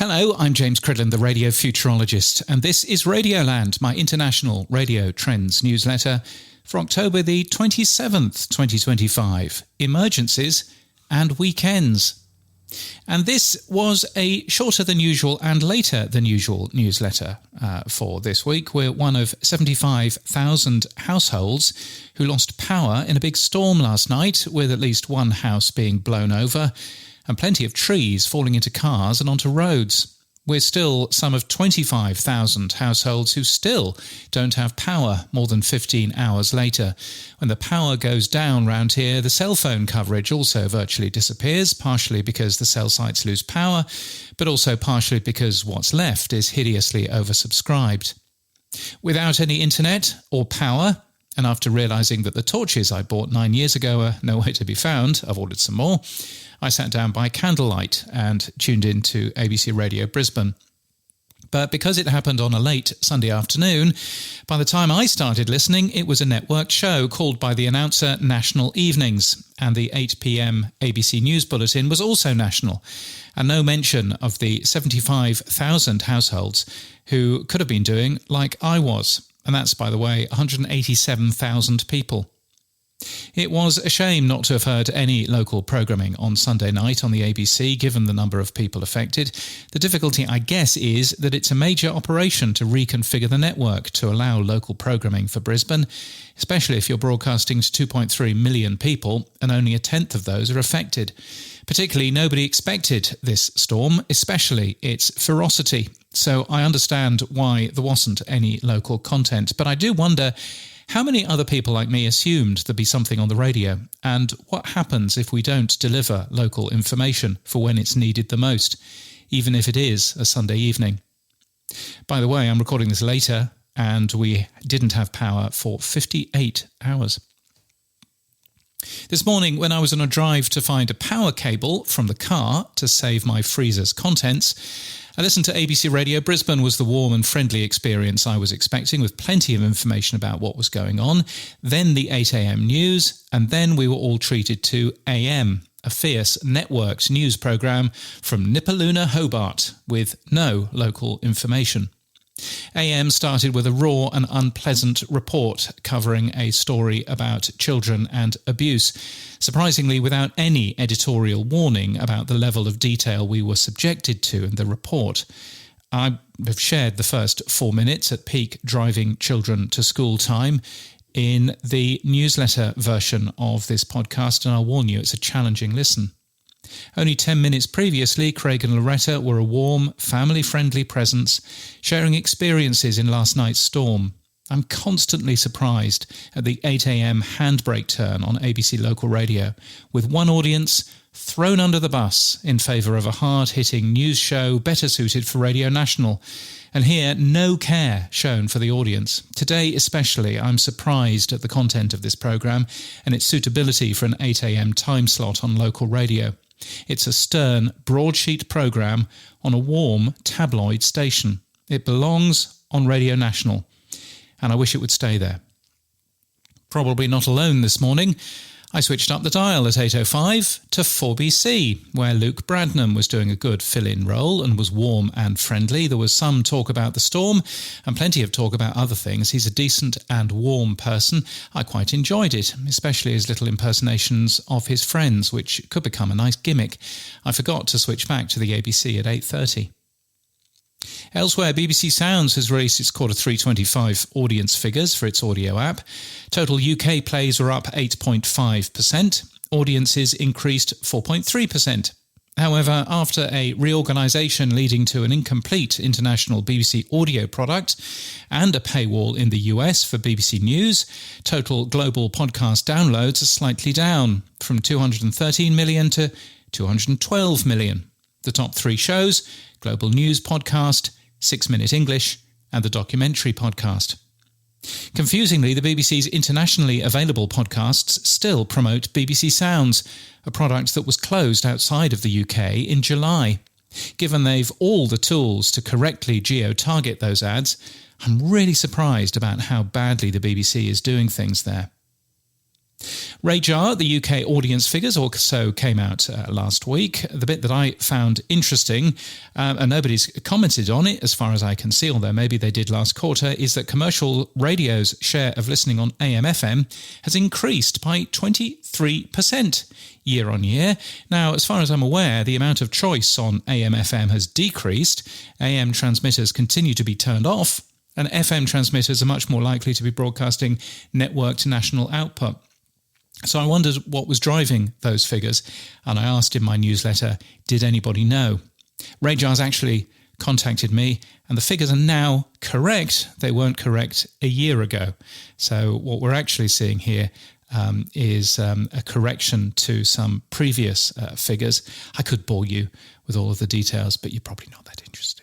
Hello, I'm James Cridland, the radio futurologist, and this is Radioland, my international radio trends newsletter for October the 27th, 2025, Emergencies and Weekends. And this was a shorter than usual and later than usual newsletter for this week. We're one of 75,000 households who lost power in a big storm last night, with at least one house being blown over and plenty of trees falling into cars and onto roads. We're still some of 25,000 households who still don't have power more than 15 hours later. When the power goes down round here, the cell phone coverage also virtually disappears, partially because the cell sites lose power, but also partially because what's left is hideously oversubscribed. Without any internet or power, and after realising that the torches I bought 9 years ago are nowhere to be found, I've ordered some more, I sat down by candlelight and tuned in to ABC Radio Brisbane. But because it happened on a late Sunday afternoon, by the time I started listening, it was a networked show called by the announcer National Evenings, and the 8 p.m. ABC News Bulletin was also national, and no mention of the 75,000 households who could have been doing like I was. And that's, by the way, 187,000 people. It was a shame not to have heard any local programming on Sunday night on the ABC, given the number of people affected. The difficulty, I guess, is that it's a major operation to reconfigure the network to allow local programming for Brisbane, especially if you're broadcasting to 2.3 million people and only a tenth of those are affected. Particularly, nobody expected this storm, especially its ferocity. So I understand why there wasn't any local content, but I do wonder how many other people like me assumed there'd be something on the radio, and what happens if we don't deliver local information for when it's needed the most, even if it is a Sunday evening. By the way, I'm recording this later, and we didn't have power for 58 hours. This morning, when I was on a drive to find a power cable from the car to save my freezer's contents, I listened to ABC Radio Brisbane. Was the warm and friendly experience I was expecting, with plenty of information about what was going on, then the 8 a.m. news, and then we were all treated to AM, a fierce networked news programme from Nipaluna, Hobart, with no local information. AM started with a raw and unpleasant report covering a story about children and abuse, surprisingly without any editorial warning about the level of detail we were subjected to in the report. I have shared the first 4 minutes at peak driving children to school time in the newsletter version of this podcast, and I'll warn you, it's a challenging listen. Only 10 minutes previously, Craig and Loretta were a warm, family-friendly presence, sharing experiences in last night's storm. I'm constantly surprised at the 8 a.m. handbrake turn on ABC local radio, with one audience thrown under the bus in favour of a hard-hitting news show better suited for Radio National, and here no care shown for the audience. Today especially, I'm surprised at the content of this programme and its suitability for an 8 a.m. time slot on local radio. It's a stern, broadsheet programme on a warm tabloid station. It belongs on Radio National, and I wish it would stay there. Probably not alone this morning. I switched up the dial at 8:05 to 4BC, where Luke Bradnam was doing a good fill-in role and was warm and friendly. There was some talk about the storm and plenty of talk about other things. He's a decent and warm person. I quite enjoyed it, especially his little impersonations of his friends, which could become a nice gimmick. I forgot to switch back to the ABC at 8:30. Elsewhere, BBC Sounds has released its Q3 25 audience figures for its audio app. Total UK plays were up 8.5%. Audiences increased 4.3%. However, after a reorganisation leading to an incomplete international BBC audio product and a paywall in the US for BBC News, total global podcast downloads are slightly down, from 213 million to 212 million. The top three shows: Global News Podcast, 6 Minute English, and the Documentary Podcast. Confusingly, the BBC's internationally available podcasts still promote BBC Sounds, a product that was closed outside of the UK in July. Given they've all the tools to correctly geo-target those ads, I'm really surprised about how badly the BBC is doing things there. Radar, the UK audience figures also came out last week. The bit that I found interesting, and nobody's commented on it as far as I can see, although maybe they did last quarter, is that commercial radio's share of listening on AM/FM has increased by 23% year on year. Now, as far as I'm aware, the amount of choice on AM/FM has decreased. AM transmitters continue to be turned off, and FM transmitters are much more likely to be broadcasting networked national output. So I wondered what was driving those figures, and I asked in my newsletter, did anybody know? Rajar's actually contacted me, and the figures are now correct. They weren't correct a year ago. So what we're actually seeing here is a correction to some previous figures. I could bore you with all of the details, but you're probably not that interested.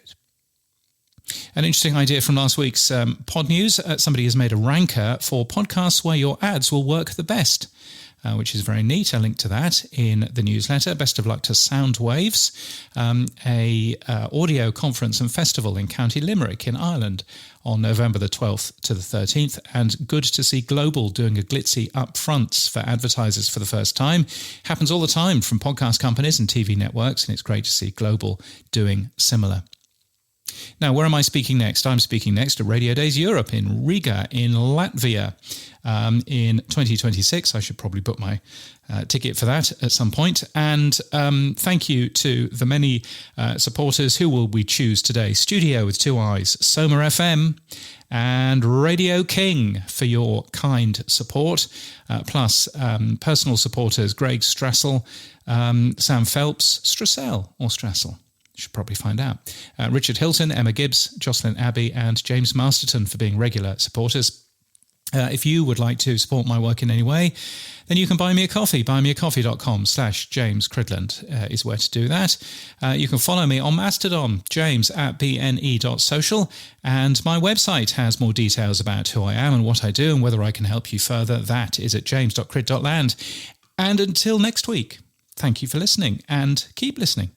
An interesting idea from last week's pod news. Somebody has made a ranker for podcasts where your ads will work the best, which is very neat. I linked to that in the newsletter. Best of luck to Soundwaves, a audio conference and festival in County Limerick in Ireland on November the 12th to the 13th. And good to see Global doing a glitzy upfronts for advertisers for the first time. Happens all the time from podcast companies and TV networks, and it's great to see Global doing similar. Now, where am I speaking next? I'm speaking next at Radio Days Europe in Riga in Latvia in 2026. I should probably book my ticket for that at some point. And thank you to the many supporters. Who will we choose today? Studio with Two Eyes, Soma FM and Radio King for your kind support. Plus personal supporters, Greg Strassel, Sam Phelps, Strassel. Should probably find out. Richard Hilton, Emma Gibbs, Jocelyn Abbey and James Masterton for being regular supporters. If you would like to support my work in any way, then you can buy me a coffee. buymeacoffee.com/James Cridland is where to do that. You can follow me on Mastodon, james@bne.social, and my website has more details about who I am and what I do and whether I can help you further. That is at james.crid.land. And until next week, thank you for listening and keep listening.